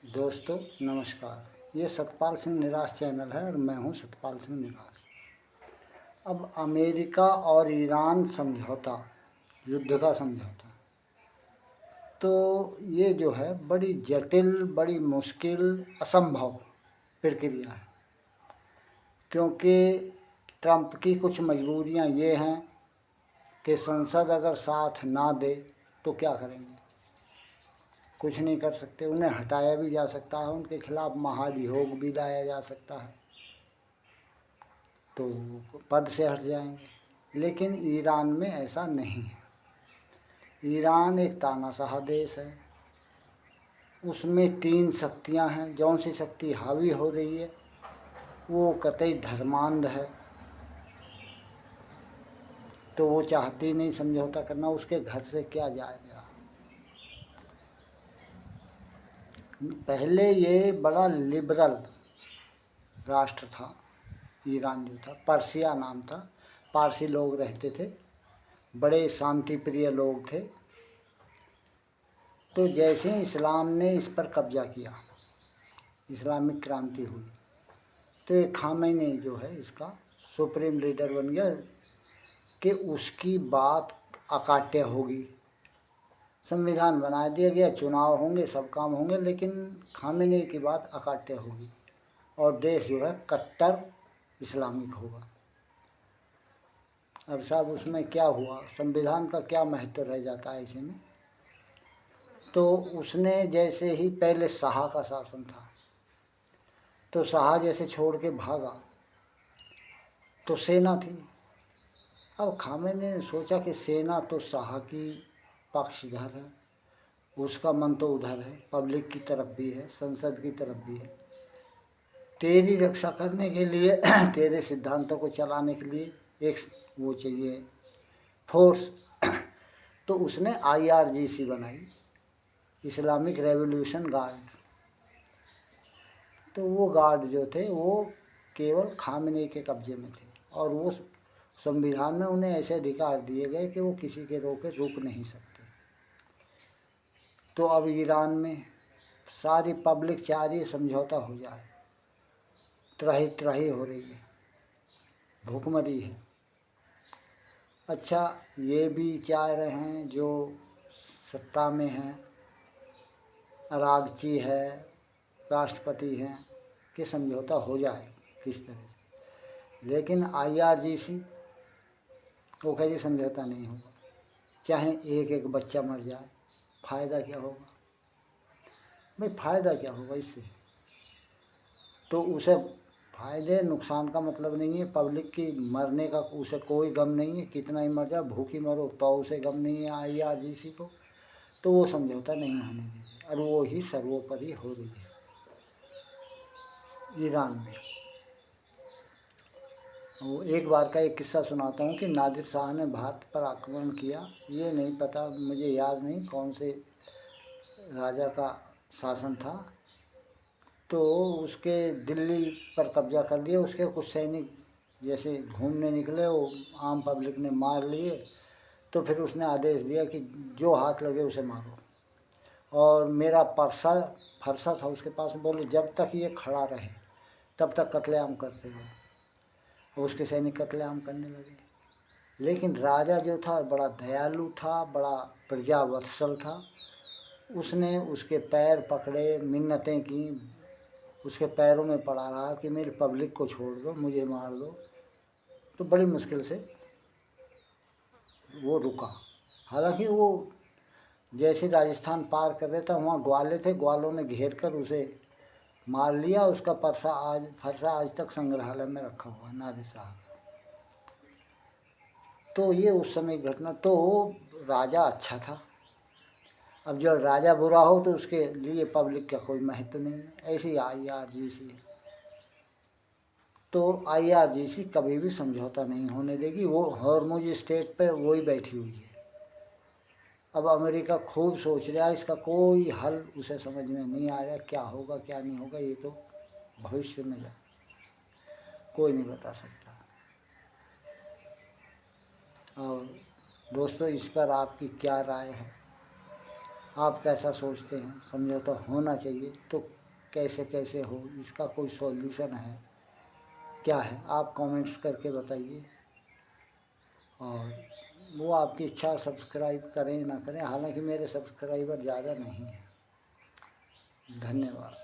दोस्तों नमस्कार। ये सतपाल सिंह निराश चैनल है और मैं हूँ सतपाल सिंह निराश। अब अमेरिका और ईरान समझौता, युद्ध का समझौता, तो ये जो है बड़ी जटिल, बड़ी मुश्किल, असंभव प्रक्रिया है। क्योंकि ट्रंप की कुछ मजबूरियाँ ये हैं कि संसद अगर साथ ना दे तो क्या करेंगे, कुछ नहीं कर सकते। उन्हें हटाया भी जा सकता है, उनके खिलाफ महाभियोग भी लाया जा सकता है, तो पद से हट जाएंगे। लेकिन ईरान में ऐसा नहीं है। ईरान एक तानाशाह देश है, उसमें तीन शक्तियां हैं। जौन सी शक्ति हावी हो रही है वो कतई धर्मांध है, तो वो चाहती नहीं समझौता करना। उसके घर से क्या जाएगा। पहले ये बड़ा लिबरल राष्ट्र था, ईरान जो था, पर्सिया नाम था, पारसी लोग रहते थे, बड़े शांति प्रिय लोग थे। तो जैसे ही इस्लाम ने इस पर कब्जा किया, इस्लामिक क्रांति हुई, तो ये खामेनी जो है इसका सुप्रीम लीडर बन गया कि उसकी बात अकाट्य होगी। संविधान बना दिया गया, चुनाव होंगे, सब काम होंगे, लेकिन खामेनी की बात अकाट्य होगी और देश जो है कट्टर इस्लामिक होगा। अब साहब उसमें क्या हुआ, संविधान का क्या महत्व रह जाता है ऐसे में। तो उसने जैसे ही, पहले शाह का शासन था, तो शाह जैसे छोड़ के भागा तो सेना थी। अब खामेनी ने सोचा कि सेना तो शाह की पक्षधर है, उसका मन तो उधर है, पब्लिक की तरफ भी है, संसद की तरफ भी है। तेरी रक्षा करने के लिए तेरे सिद्धांतों को चलाने के लिए एक वो चाहिए फोर्स। तो उसने IRGC बनाई, इस्लामिक रेवोल्यूशन गार्ड। तो वो गार्ड जो थे वो केवल खामेनी के कब्जे में थे और वो संविधान में उन्हें ऐसे अधिकार दिए गए कि वो किसी के रोके रुक नहीं सकते। तो अब ईरान में सारी पब्लिक चाह रही है समझौता हो जाए, त्राही त्राही हो रही है, भूखमरी है। अच्छा, ये भी चाह रहे हैं जो सत्ता में हैं, अरागची है, राष्ट्रपति हैं, कि समझौता हो जाए किस तरह से। लेकिन IRGC वो कह रही समझौता नहीं होगा, चाहे एक एक बच्चा मर जाए, फ़ायदा क्या होगा भाई, फ़ायदा क्या होगा इससे। तो उसे फ़ायदे नुकसान का मतलब नहीं है, पब्लिक की मरने का उसे कोई गम नहीं है, कितना ही मर जाए, भूखी मरो तो उसे गम नहीं है IRGC को। तो वो समझौता नहीं होने देगी और वो ही सर्वोपरि हो रही है ईरान में। वो एक बार का एक किस्सा सुनाता हूँ कि नादिर शाह ने भारत पर आक्रमण किया। ये नहीं पता, मुझे याद नहीं कौन से राजा का शासन था। तो उसके दिल्ली पर कब्जा कर लिया। उसके कुछ सैनिक जैसे घूमने निकले, वो आम पब्लिक ने मार लिए। तो फिर उसने आदेश दिया कि जो हाथ लगे उसे मारो। और मेरा फरसा था उसके पास, बोले जब तक ये खड़ा रहे तब तक कत्लेआम करते गए। और उसके सैनिक कत्लेआम करने लगे। लेकिन राजा जो था बड़ा दयालु था, बड़ा प्रजावत्सल था। उसने उसके पैर पकड़े, मिन्नतें की, उसके पैरों में पड़ा रहा कि मेरी पब्लिक को छोड़ दो, मुझे मार दो। तो बड़ी मुश्किल से वो रुका। हालांकि वो जैसे राजस्थान पार कर रहे थे, वहाँ ग्वाले थे, ग्वालों ने घेर कर उसे मार लिया। उसका फरसा आज तक संग्रहालय में रखा हुआ है, नादिर शाह का। तो ये उस समय घटना। तो राजा अच्छा था। अब जब राजा बुरा हो तो उसके लिए पब्लिक का कोई महत्व नहीं है। ऐसे ही IRGC है। तो IRGC कभी भी समझौता नहीं होने देगी। वो हॉर्मुज स्टेट पे वही बैठी हुई है। अब अमेरिका खूब सोच रहा है, इसका कोई हल उसे समझ में नहीं आ रहा। क्या होगा क्या नहीं होगा ये तो भविष्य में जाए, कोई नहीं बता सकता। और दोस्तों, इस पर आपकी क्या राय है? आप कैसा सोचते हैं? समझौता होना चाहिए तो कैसे कैसे हो, इसका कोई सॉल्यूशन है क्या है? आप कमेंट्स करके बताइए। और वो आपकी इच्छा, सब्सक्राइब करें ना करें, हालांकि मेरे सब्सक्राइबर ज़्यादा नहीं हैं। धन्यवाद।